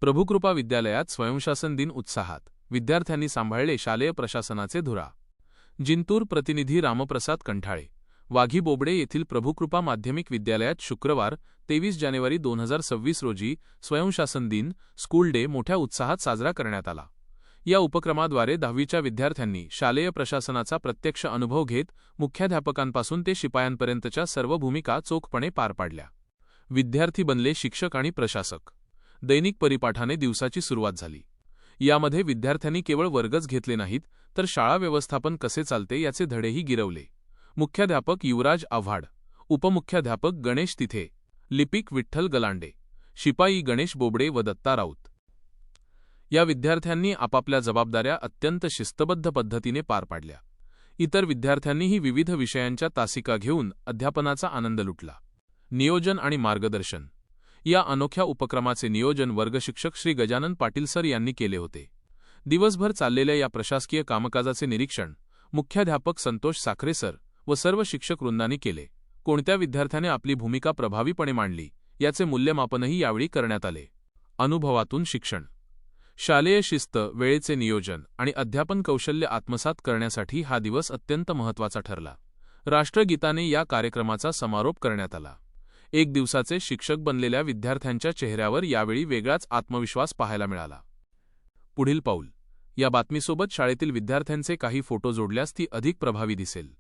प्रभुकृपा विद्यालयात स्वयंशासन दिन उत्साहात, विद्यार्थ्यांनी सांभाळले शालेय प्रशासनाचे धुरा. जिंतूर प्रतिनिधी रामप्रसाद कंठाळे. वाघी बोबडे येथील प्रभुकृपा माध्यमिक विद्यालयात शुक्रवार 23 जानेवारी 2026 रोजी स्वयंशासन दिन स्कूल डे मोठ्या उत्साहात साजरा करण्यात आला. या उपक्रमाद्वारे 10वीच्या विद्यार्थ्यांनी शालेय प्रशासनाचा प्रत्यक्ष अनुभव घेत मुख्याध्यापकांपासून ते शिपायांपर्यंतच्या सर्व भूमिका चोखपणे पार पाडल्या. विद्यार्थी बनले शिक्षक आणि प्रशासक. दैनिक परिपाठाने दिवसाची सुरुवात झाली. यामध्ये विद्यार्थ्यांनी केवळ वर्गच घेतले नाहीत, तर शाळा व्यवस्थापन कसे चालते याचे धडेही गिरवले. मुख्याध्यापक युवराज आव्हाड, उपमुख्याध्यापक गणेश तिथे, लिपिक विठ्ठल गलांडे, शिपाई गणेश बोबडे व दत्ता राऊत या विद्यार्थ्यांनी आपापल्या जबाबदाऱ्या अत्यंत शिस्तबद्ध पद्धतीने पार पाडल्या. इतर विद्यार्थ्यांनीही विविध विषयांच्या तासिका घेऊन अध्यापनाचा आनंद लुटला. नियोजन आणि मार्गदर्शन. या अनोख्या उपक्रमाचे नियोजन वर्गशिक्षक श्री गजानन पाटील सर यांनी केले होते. दिवसभर चाललेल्या या प्रशासकीय कामकाजाचे निरीक्षण मुख्याध्यापक संतोष साखरे सर व सर्व शिक्षक वृंदांनी केले. कोणत्या विद्यार्थ्याने आपली भूमिका प्रभावीपणे मांडली याचे मूल्यमापनही यावेळी करण्यात आले. अनुभवातून शिक्षण. शालेय शिस्त, वेळेचे नियोजन आणि अध्यापन कौशल्य आत्मसात करण्यासाठी हा दिवस अत्यंत महत्त्वाचा ठरला. राष्ट्रगीताने या कार्यक्रमाचा समारोप करण्यात आला. एक दिवसाचे शिक्षक बनलेल्या विद्यार्थ्यांच्या चेहऱ्यावर यावेळी वेगळाच आत्मविश्वास पाहायला मिळाला. पुढील पाऊल. या बातमीसोबत शाळेतील विद्यार्थ्यांचे काही फोटो जोडल्यास ती अधिक प्रभावी दिसेल.